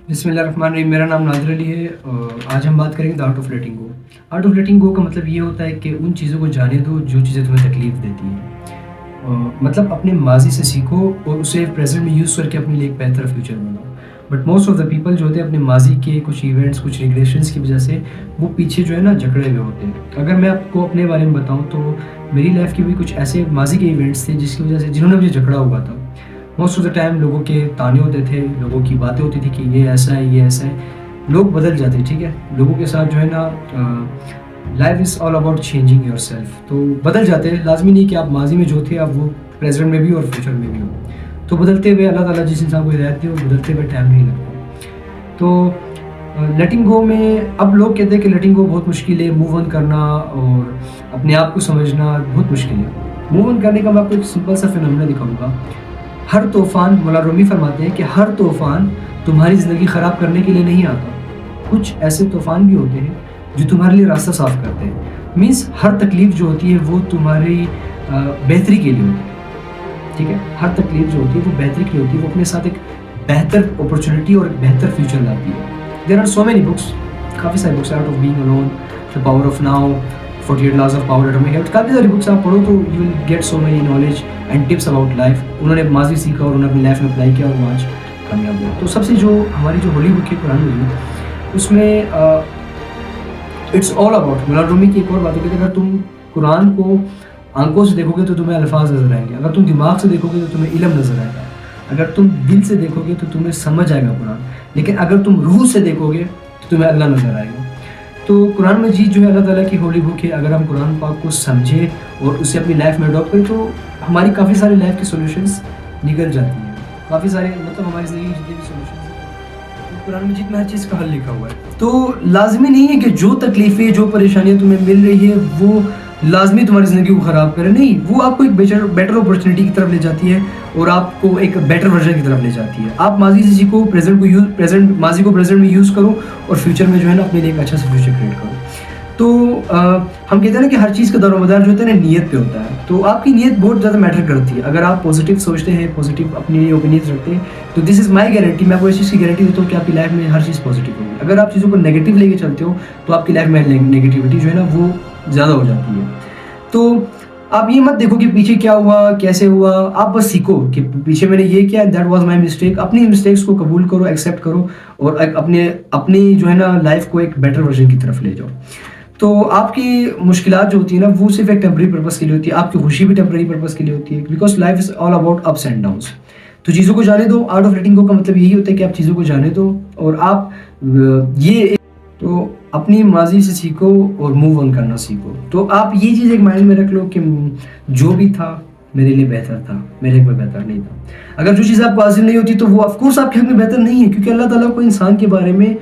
بسم اللہ الرحمن الرحیم. میرا نام نادر علی ہے. آج ہم بات کریں گے the art of letting go. Art of letting go کا مطلب یہ ہوتا ہے کہ ان چیزوں کو جانے دو جو چیزیں تمہیں تکلیف دیتی ہیں. مطلب اپنے ماضی سے سیکھو اور اسے پریزنٹ میں یوز کر کے اپنے لیے ایک بہتر فیوچر بناؤ. But most of the people جو ہوتے ہیں اپنے ماضی کے کچھ ایونٹس کچھ ریگریشنس کی وجہ سے وہ پیچھے جو ہے نا جکڑے ہوئے ہوتے ہیں. اگر میں آپ کو اپنے بارے میں بتاؤں تو میری لائف کے بھی کچھ ایسے ماضی کے ایونٹس تھے جس کی وجہ سے جنہوں نے مجھے جکڑا ہوا تھا. موسٹ آف دا ٹائم لوگوں کے تانے ہوتے تھے, لوگوں کی باتیں ہوتی تھی کہ یہ ایسا ہے یہ ایسا ہے. لوگ بدل جاتے ہیں, ٹھیک ہے, لوگوں کے ساتھ جو ہے نا life is all about changing your self. تو بدل جاتے ہیں, لازمی نہیں کہ آپ ماضی میں جو تھے آپ وہ پریزنٹ میں بھی اور فیوچر میں بھی ہو. تو بدلتے ہوئے اللہ تعالیٰ جس انسان کو ہدایت دے وہ بدلتے ہوئے ٹائم نہیں لگتا. تو لیٹنگ گو میں اب لوگ کہتے ہیں کہ لیٹنگ گو بہت مشکل ہے, موو آن کرنا اور اپنے آپ کو سمجھنا بہت مشکل ہے. موو آن کرنے کا میں آپ کو ایک سمپل سا فینومینا دکھاؤں گا. ہر طوفان, مولانا رومی فرماتے ہیں کہ ہر طوفان تمہاری زندگی خراب کرنے کے لیے نہیں آتا. کچھ ایسے طوفان بھی ہوتے ہیں جو تمہارے لیے راستہ صاف کرتے ہیں. مینس ہر تکلیف جو ہوتی ہے وہ تمہاری بہتری کے لیے ہوتی ہے, ٹھیک ہے. ہر تکلیف جو ہوتی ہے وہ بہتری کے لیے ہوتی ہے, وہ اپنے ساتھ ایک بہتر اپرچونیٹی اور ایک بہتر فیوچر لاتی ہے. There are so many books, کافی ساری books, art of being alone, the power of now, 48 laws of power atomic habit, کافی ساری بکس آپ پڑھو تو you will get so many knowledge and tips about life. انہوں نے ماضی سیکھا اور انہوں نے اپنی لائف میں اپلائی کیا اور وہ آج کامیاب ہوا. تو سب سے جو ہماری جو ہولی بک ہے قرآن مجید, اس میں اٹس آل اباؤٹ, مولانا رومی کی ایک اور بات ہے کہ اگر تم قرآن کو آنکھوں سے دیکھو گے تو تمہیں الفاظ نظر آئیں گے, اگر تم دماغ سے دیکھو گے تو تمہیں علم نظر آئے گا, اگر تم دل سے دیکھو گے تو تمہیں سمجھ آئے گا قرآن, لیکن اگر تم روح سے دیکھو گے تو تمہیں اللہ نظر آئے گا. تو قرآن مجید جو ہے اللہ تعالیٰ کی ہولی بک ہے. اگر ہم قرآن پاک کو سمجھیں اور اسے اپنی لائف میں اڈاپٹ کریں تو ہماری کافی ساری لائف کی سولوشنس نکل جاتی ہیں. کافی سارے مطلب ہماری زندگی کی جتنی بھی سولوشنس ہیں قرآن مجید میں ہر چیز کا حل لکھا ہوا ہے. تو لازمی نہیں ہے کہ جو تکلیفیں جو پریشانیاں تمہیں مل رہی ہے وہ لازمی تمہاری زندگی کو خراب کرے. نہیں, وہ آپ کو ایک بیٹر اپرچونیٹی کی طرف لے جاتی ہے اور آپ کو ایک بیٹر ورژن کی طرف لے جاتی ہے. آپ ماضی سے سیکھو, ماضی کو پریزنٹ میں یوز کرو اور فیوچر میں جو ہے نا اپنے لیے ایک اچھا سا فیوچر کریٹ کرو. تو ہم کہتے ہیں نا کہ ہر چیز کا دار و مدار جو ہوتا ہے نا نیت پہ ہوتا ہے. تو آپ کی نیت بہت زیادہ میٹر کرتی ہے. اگر آپ پازیٹیو سوچتے ہیں, پازیٹیو اپنی لیے اوپینینس رکھتے ہیں تو دس از مائی گارنٹی, میں آپ کو اس چیز کی گارنٹی دیتا ہوں کہ آپ کی لائف میں ہر چیز پازیٹیو ہوگی. اگر آپ چیزوں کو نیگیٹو لے کے چلتے ہو تو آپ کی لائف میں نیگیٹیوٹی جو ہے نا وہ زیادہ ہو جاتی ہے. تو آپ یہ مت دیکھو کہ پیچھے کیا ہوا کیسے ہوا, آپ بس سیکھو کہ پیچھے میں نے یہ کیا, دیٹ واز مائی مسٹیک. اپنی مسٹیکس کو قبول کرو, ایکسیپٹ کرو اور اپنی جو ہے نا لائف کو ایک بیٹر ورژن کی طرف لے جاؤ. تو آپ کی مشکلات جو ہوتی ہیں نا وہ صرف ایک ٹیمپرری پرپز کے لیے ہوتی ہے, آپ کی خوشی بھی ٹیمپرری پرپز کے لیے ہوتی ہے, because life is all about ups and downs. تو چیزوں کو جانے دو. آرٹ آف لیٹنگ گو کا مطلب یہی ہوتا ہے کہ آپ چیزوں کو جانے دو اور آپ تو اپنی ماضی سے سیکھو اور موو آن کرنا سیکھو. تو آپ یہ چیز ایک مائنڈ میں رکھ لو کہ جو بھی تھا میرے لیے بہتر تھا, میرے لیے بہتر نہیں تھا. اگر جو چیز آپ کو حاصل نہیں ہوتی تو وہ آف کورس آپ کے حق میں بہتر نہیں ہے, کیونکہ اللہ تعالیٰ کو انسان کے بارے میں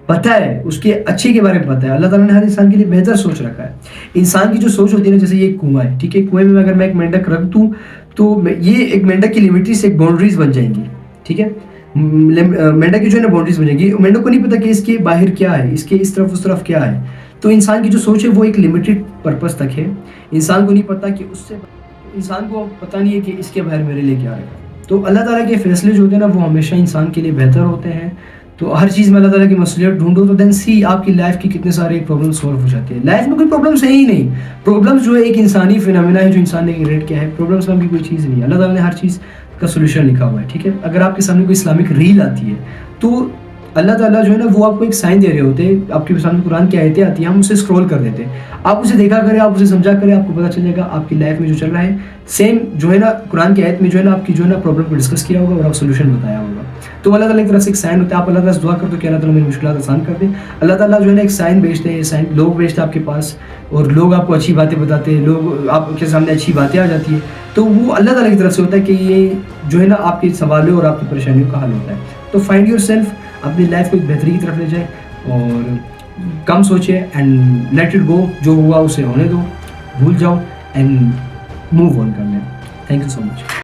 پتہ ہے, اس کے اچھے کے بارے میں پتہ ہے. اللہ تعالیٰ نے ہر انسان کے لیے بہتر سوچ رکھا ہے. انسان کی جو سوچ ہوتی ہے نا, جیسے یہ کنواں ہے, ٹھیک ہے, کنویں میں اگر میں ایک مینڈک رکھ دوں تو یہ ایک مینڈک کی لیمیٹری سے ایک باؤنڈریز بن جائیں گی, ٹھیک ہے. مینڈک کی جو ہے نا باؤنڈریز بن جائیں گی. مینڈک کو نہیں پتا کہ اس کے باہر کیا ہے, اس کے اس طرف اس طرف کیا ہے. تو انسان کی جو سوچ ہے وہ ایک لمیٹڈ پرپز تک ہے. انسان کو نہیں پتا کہ انسان کو پتہ نہیں ہے کہ اس کے باہر میرے لیے کیا ہے. تو اللہ تعالیٰ کے فیصلے جو ہوتے ہیں نا وہ ہمیشہ انسان کے لیے بہتر ہوتے ہیں. تو ہر چیز میں اللہ تعالیٰ کی مصلحت ڈھونڈو تو دین سی آپ کی لائف کی کتنے سارے پرابلم سولو ہو جاتے ہیں. لائف میں کوئی پرابلمس ہے ہی نہیں. پرابلمس جو ہے ایک انسانی فینومینا ہے جو انسان نے کریٹ کیا ہے. پرابلمس میں کی کوئی چیز نہیں ہے. اللہ تعالیٰ نے ہر چیز کا سولوشن لکھا ہوا ہے, ٹھیک ہے. اگر آپ کے سامنے کوئی اسلامک ریل آتی ہے تو اللہ تعالیٰ جو ہے نا وہ آپ کو ایک سائن دے رہے ہوتے ہیں. آپ کے سامنے قرآن کی آیتیں آتی ہیں, ہم اسے اسکرول کر دیتے ہیں. آپ اسے دیکھا کریں, آپ اسے سمجھا کریں, آپ کو پتہ چل جائے گا آپ کی لائف میں جو چل رہا ہے سیم جو ہے نا قرآن کی آیت میں جو ہے نا آپ کی جو ہے نا پرابلم کو ڈسکس کیا ہوگا اور آپ سولوشن بتایا ہوگا. تو اللہ تعالیٰ کی طرف سے ایک سائن ہوتا ہے. آپ اللہ تعالیٰ سے دعا کر دو کہ اللہ تعالیٰ میری مشکلات آسان کر دے. اللہ تعالیٰ جو ہے نا ایک سائن بھیجتے ہیں, سائن لوگ بھیجتے ہیں آپ کے پاس اور لوگ آپ کو اچھی باتیں بتاتے ہیں, لوگ آپ کے سامنے اچھی باتیں آ جاتی ہیں. تو وہ اللہ تعالیٰ کی طرف سے ہوتا ہے کہ یہ جو ہے نا آپ کے سوالوں اور آپ کی پریشانیوں کا حل ہوتا ہے. تو فائنڈ یور سیلف, اپنی لائف کو ایک بہتری کی طرف لے جائے اور کم سوچے اینڈ لیٹ اٹ گو. جو ہوا اسے ہونے دو, بھول جاؤ اینڈ موو آن کرنا ہے. Thank you so much.